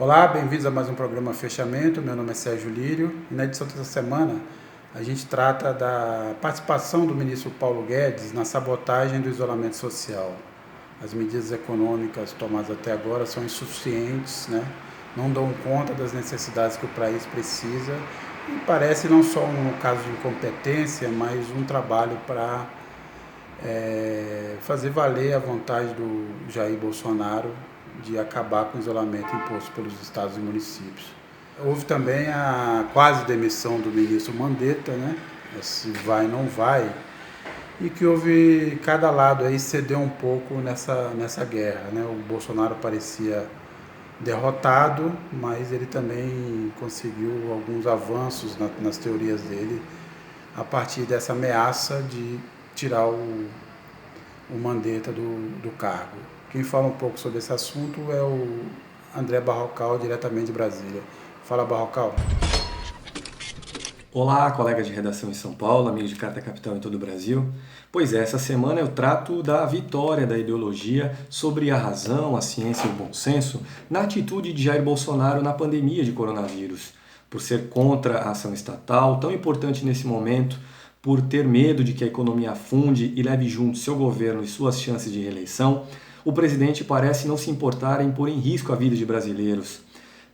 Olá, bem-vindos a mais um programa Fechamento. Meu nome é Sérgio Lírio e na edição dessa semana a gente trata da participação do ministro Paulo Guedes na sabotagem do isolamento social. As medidas econômicas tomadas até agora são insuficientes, não dão conta das necessidades que o país precisa e parece não só um caso de incompetência, mas um trabalho para fazer valer a vontade do Jair Bolsonaro de acabar com o isolamento imposto pelos estados e municípios. Houve também a quase demissão do ministro Mandetta, esse vai não vai, e que houve, cada lado aí cedeu um pouco nessa guerra. O Bolsonaro parecia derrotado, mas ele também conseguiu alguns avanços nas teorias dele a partir dessa ameaça de tirar o Mandetta do cargo. Quem fala um pouco sobre esse assunto é o André Barrocal, diretamente de Brasília. Fala, Barrocal. Olá, colegas de redação em São Paulo, amigos de Carta Capital em todo o Brasil. Pois é, essa semana eu trato da vitória da ideologia sobre a razão, a ciência e o bom senso na atitude de Jair Bolsonaro na pandemia de coronavírus. Por ser contra a ação estatal, tão importante nesse momento, por ter medo de que a economia afunde e leve junto seu governo e suas chances de reeleição, o presidente parece não se importar em pôr em risco a vida de brasileiros.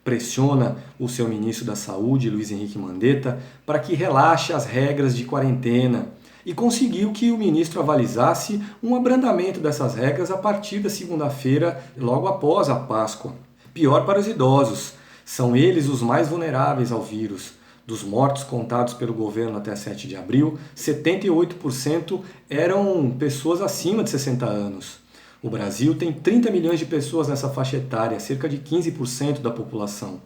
Pressiona o seu ministro da Saúde, Luiz Henrique Mandetta, para que relaxe as regras de quarentena e conseguiu que o ministro avalizasse um abrandamento dessas regras a partir da segunda-feira, logo após a Páscoa. Pior para os idosos, são eles os mais vulneráveis ao vírus. Dos mortos contados pelo governo até 7 de abril, 78% eram pessoas acima de 60 anos. O Brasil tem 30 milhões de pessoas nessa faixa etária, cerca de 15% da população.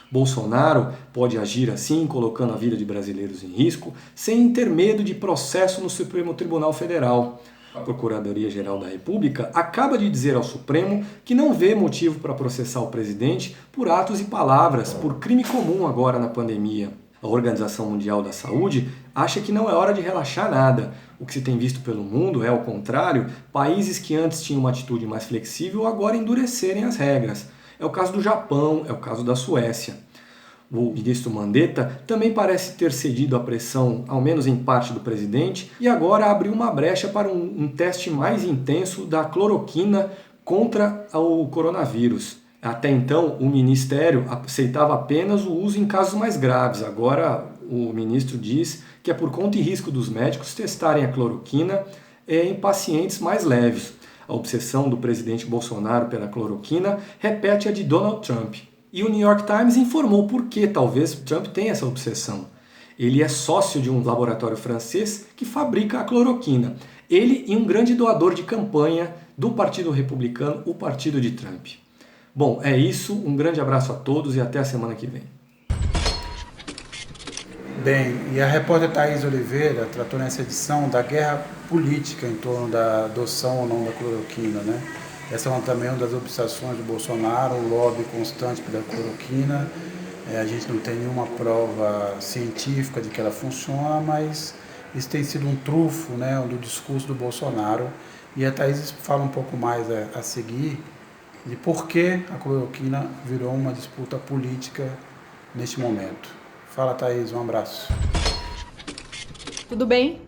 Bolsonaro pode agir assim, colocando a vida de brasileiros em risco, sem ter medo de processo no Supremo Tribunal Federal. A Procuradoria-Geral da República acaba de dizer ao Supremo que não vê motivo para processar o presidente por atos e palavras, por crime comum agora na pandemia. A Organização Mundial da Saúde acha que não é hora de relaxar nada. O que se tem visto pelo mundo é, ao contrário, países que antes tinham uma atitude mais flexível agora endurecerem as regras. É o caso do Japão, é o caso da Suécia. O ministro Mandetta também parece ter cedido à pressão, ao menos em parte, do presidente, e agora abriu uma brecha para um teste mais intenso da cloroquina contra o coronavírus. Até então, o Ministério aceitava apenas o uso em casos mais graves. Agora, o ministro diz que é por conta e risco dos médicos testarem a cloroquina em pacientes mais leves. A obsessão do presidente Bolsonaro pela cloroquina repete a de Donald Trump. E o New York Times informou por que talvez Trump tenha essa obsessão. Ele é sócio de um laboratório francês que fabrica a cloroquina. Ele e um grande doador de campanha do Partido Republicano, o partido de Trump. Bom, é isso. Um grande abraço a todos e até a semana que vem. Bem, e a repórter Thaís Oliveira tratou nessa edição da guerra política em torno da adoção ou não da cloroquina, Essa é também uma das obsessões do Bolsonaro, um lobby constante pela cloroquina. A gente não tem nenhuma prova científica de que ela funciona, mas isso tem sido um trunfo, do discurso do Bolsonaro. E a Thaís fala um pouco mais a seguir de por que a cloroquina virou uma disputa política neste momento. Fala, Thaís, um abraço. Tudo bem?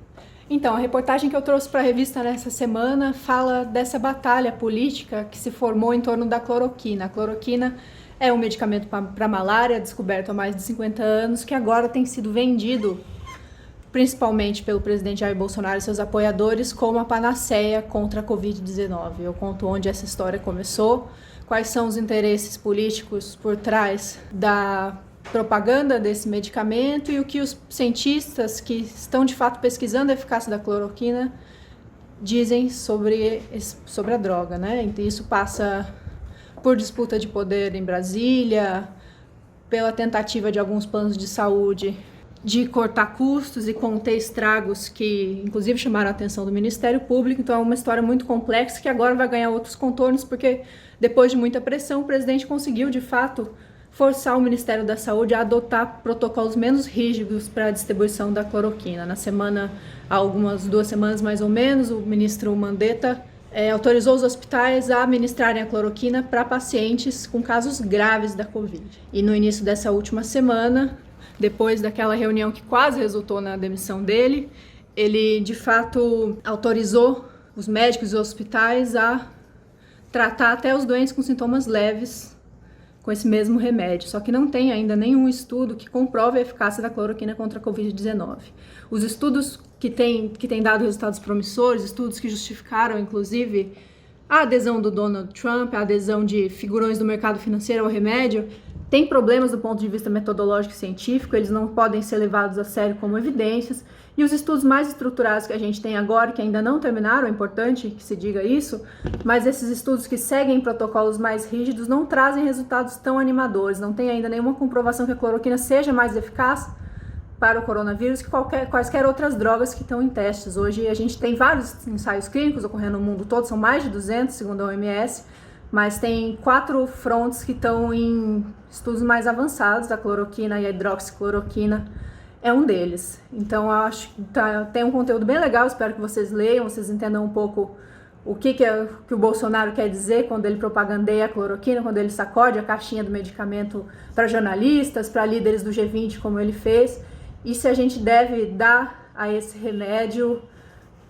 Então, a reportagem que eu trouxe para a revista nessa semana fala dessa batalha política que se formou em torno da cloroquina. A cloroquina é um medicamento para malária, descoberto há mais de 50 anos, que agora tem sido vendido principalmente pelo presidente Jair Bolsonaro e seus apoiadores, como a panaceia contra a Covid-19. Eu conto onde essa história começou, quais são os interesses políticos por trás da propaganda desse medicamento e o que os cientistas que estão de fato pesquisando a eficácia da cloroquina dizem sobre a droga, Então, isso passa por disputa de poder em Brasília, pela tentativa de alguns planos de saúde de cortar custos e conter estragos que, inclusive, chamaram a atenção do Ministério Público. Então, é uma história muito complexa que agora vai ganhar outros contornos, porque, depois de muita pressão, o presidente conseguiu, de fato, forçar o Ministério da Saúde a adotar protocolos menos rígidos para a distribuição da cloroquina. Na semana, há algumas 2 semanas mais ou menos, o ministro Mandetta autorizou os hospitais a administrarem a cloroquina para pacientes com casos graves da Covid. E no início dessa última semana, depois daquela reunião que quase resultou na demissão dele, ele de fato autorizou os médicos e os hospitais a tratar até os doentes com sintomas leves com esse mesmo remédio, só que não tem ainda nenhum estudo que comprove a eficácia da cloroquina contra a Covid-19. Os estudos que têm dado resultados promissores, estudos que justificaram, inclusive, a adesão do Donald Trump, a adesão de figurões do mercado financeiro ao remédio, têm problemas do ponto de vista metodológico e científico, eles não podem ser levados a sério como evidências, e os estudos mais estruturados que a gente tem agora, que ainda não terminaram, é importante que se diga isso, mas esses estudos que seguem protocolos mais rígidos não trazem resultados tão animadores, não tem ainda nenhuma comprovação que a cloroquina seja mais eficaz para o coronavírus que quaisquer outras drogas que estão em testes. Hoje a gente tem vários ensaios clínicos ocorrendo no mundo todo, são mais de 200, segundo a OMS, mas tem 4 frontes que estão em estudos mais avançados, a cloroquina e a hidroxicloroquina é um deles. Então, eu acho que tem um conteúdo bem legal, espero que vocês leiam, vocês entendam um pouco o que o Bolsonaro quer dizer quando ele propagandeia a cloroquina, quando ele sacode a caixinha do medicamento para jornalistas, para líderes do G20, como ele fez, e se a gente deve dar a esse remédio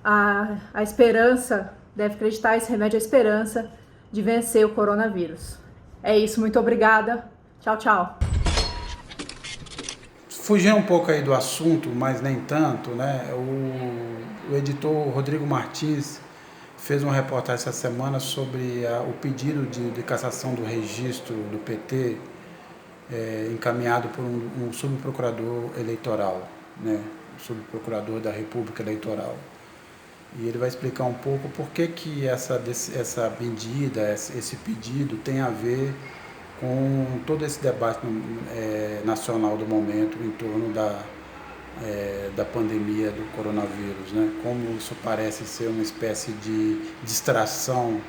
a esperança, deve acreditar a esse remédio a esperança de vencer o coronavírus. É isso, muito obrigada. Tchau, tchau. Fugindo um pouco aí do assunto, mas nem tanto, né? O editor Rodrigo Martins fez uma reportagem essa semana sobre o pedido de cassação do registro do PT encaminhado por um subprocurador eleitoral, né? Subprocurador da República Eleitoral. E ele vai explicar um pouco por que essa medida, esse pedido tem a ver com todo esse debate nacional do momento em torno da pandemia do coronavírus, né? Como isso parece ser uma espécie de distração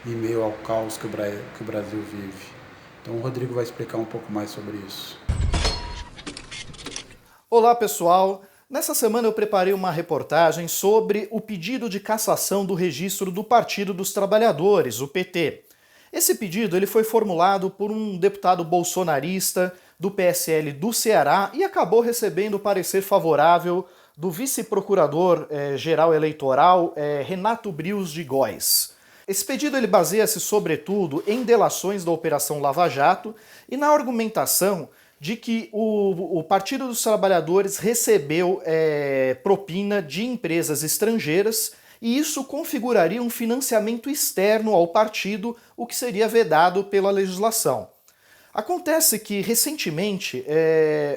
em meio ao caos que o Brasil vive. Então o Rodrigo vai explicar um pouco mais sobre isso. Olá, pessoal! Nessa semana eu preparei uma reportagem sobre o pedido de cassação do registro do Partido dos Trabalhadores, o PT. Esse pedido ele foi formulado por um deputado bolsonarista do PSL do Ceará e acabou recebendo o parecer favorável do vice-procurador-geral eleitoral Renato Brios de Góes. Esse pedido ele baseia-se sobretudo em delações da Operação Lava Jato e na argumentação de que o Partido dos Trabalhadores recebeu propina de empresas estrangeiras e isso configuraria um financiamento externo ao partido, o que seria vedado pela legislação. Acontece que, recentemente,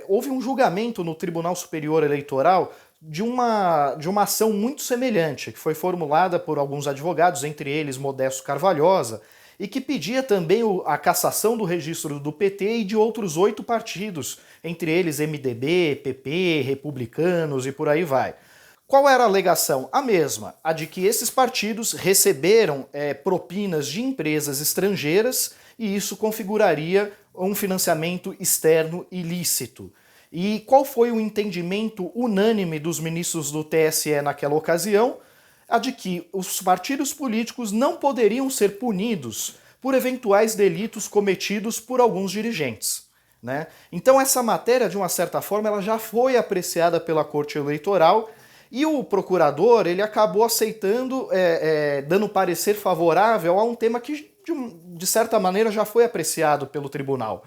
houve um julgamento no Tribunal Superior Eleitoral de uma ação muito semelhante, que foi formulada por alguns advogados, entre eles Modesto Carvalhosa, e que pedia também a cassação do registro do PT e de outros 8 partidos, entre eles MDB, PP, Republicanos e por aí vai. Qual era a alegação? A mesma, a de que esses partidos receberam propinas de empresas estrangeiras e isso configuraria um financiamento externo ilícito. E qual foi o entendimento unânime dos ministros do TSE naquela ocasião? A de que os partidos políticos não poderiam ser punidos por eventuais delitos cometidos por alguns dirigentes, né? Então essa matéria, de uma certa forma, ela já foi apreciada pela Corte Eleitoral e o procurador ele acabou aceitando, dando parecer favorável a um tema que, de certa maneira, já foi apreciado pelo tribunal.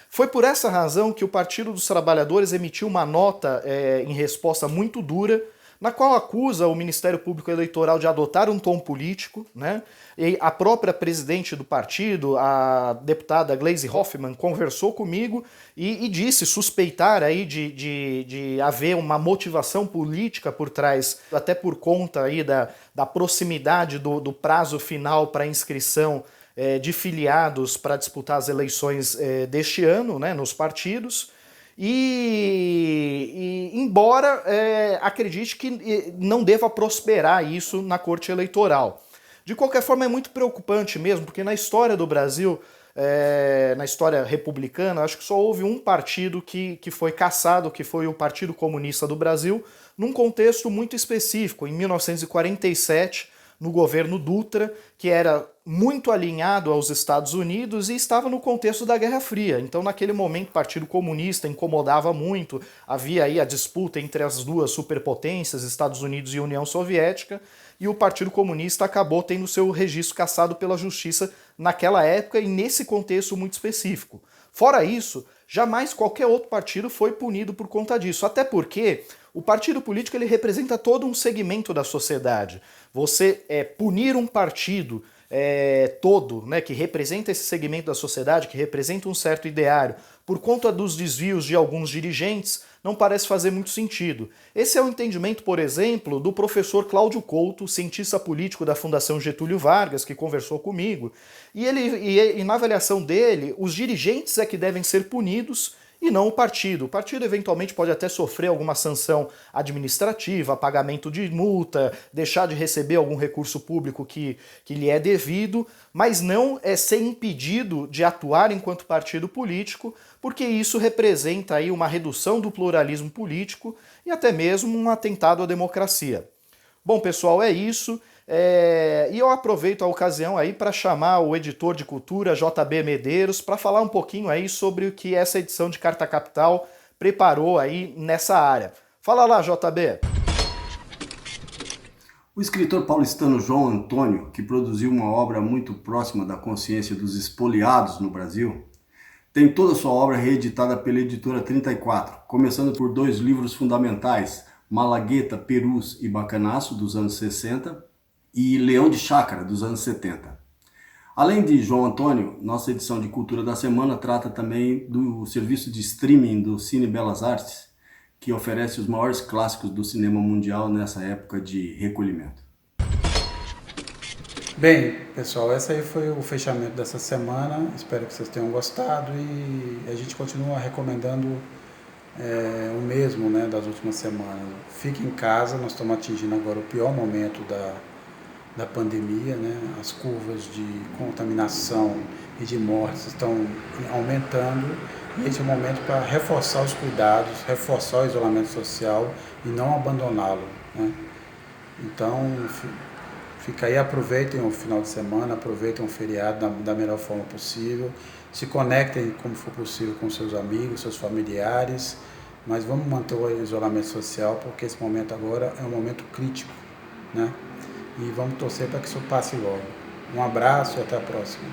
Foi por essa razão que o Partido dos Trabalhadores emitiu uma nota em resposta muito dura, na qual acusa o Ministério Público Eleitoral de adotar um tom político, né? E a própria presidente do partido, a deputada Gleisi Hoffmann, conversou comigo e disse suspeitar aí de haver uma motivação política por trás, até por conta aí da proximidade do prazo final para inscrição de filiados para disputar as eleições deste ano, né, nos partidos. E embora acredite que não deva prosperar isso na Corte Eleitoral. De qualquer forma, é muito preocupante mesmo, porque na história do Brasil, na história republicana, acho que só houve um partido que foi cassado, que foi o Partido Comunista do Brasil, num contexto muito específico, em 1947, no governo Dutra, que era muito alinhado aos Estados Unidos e estava no contexto da Guerra Fria. Então, naquele momento, o Partido Comunista incomodava muito, havia aí a disputa entre as duas superpotências, Estados Unidos e União Soviética, e o Partido Comunista acabou tendo seu registro cassado pela justiça naquela época e nesse contexto muito específico. Fora isso, jamais qualquer outro partido foi punido por conta disso, até porque o partido político ele representa todo um segmento da sociedade. Você punir um partido todo, né, que representa esse segmento da sociedade, que representa um certo ideário, por conta dos desvios de alguns dirigentes, não parece fazer muito sentido. Esse é o entendimento, por exemplo, do professor Cláudio Couto, cientista político da Fundação Getúlio Vargas, que conversou comigo, e na avaliação dele, os dirigentes é que devem ser punidos e não o partido. O partido eventualmente pode até sofrer alguma sanção administrativa, pagamento de multa, deixar de receber algum recurso público que lhe é devido, mas não ser impedido de atuar enquanto partido político, porque isso representa aí uma redução do pluralismo político e até mesmo um atentado à democracia. Bom, pessoal, é isso. E eu aproveito a ocasião aí para chamar o editor de cultura, JB Medeiros, para falar um pouquinho aí sobre o que essa edição de Carta Capital preparou aí nessa área. Fala lá, JB. O escritor paulistano João Antônio, que produziu uma obra muito próxima da consciência dos expoliados no Brasil, tem toda a sua obra reeditada pela editora 34, começando por 2 livros fundamentais, Malagueta, Perus e Bacanaço, dos anos 60, e Leão de Chácara, dos anos 70. Além de João Antônio, nossa edição de Cultura da Semana trata também do serviço de streaming do Cine Belas Artes, que oferece os maiores clássicos do cinema mundial nessa época de recolhimento. Bem, pessoal, esse aí foi o fechamento dessa semana. Espero que vocês tenham gostado e a gente continua recomendando o mesmo, né, das últimas semanas. Fique em casa, nós estamos atingindo agora o pior momento da pandemia, né? As curvas de contaminação e de mortes estão aumentando e esse é o momento para reforçar os cuidados, reforçar o isolamento social e não abandoná-lo, né? Então, fica aí, aproveitem o final de semana, aproveitem o feriado da melhor forma possível, se conectem como for possível com seus amigos, seus familiares, mas vamos manter o isolamento social porque esse momento agora é um momento crítico, né? E vamos torcer para que isso passe logo. Um abraço e até a próxima.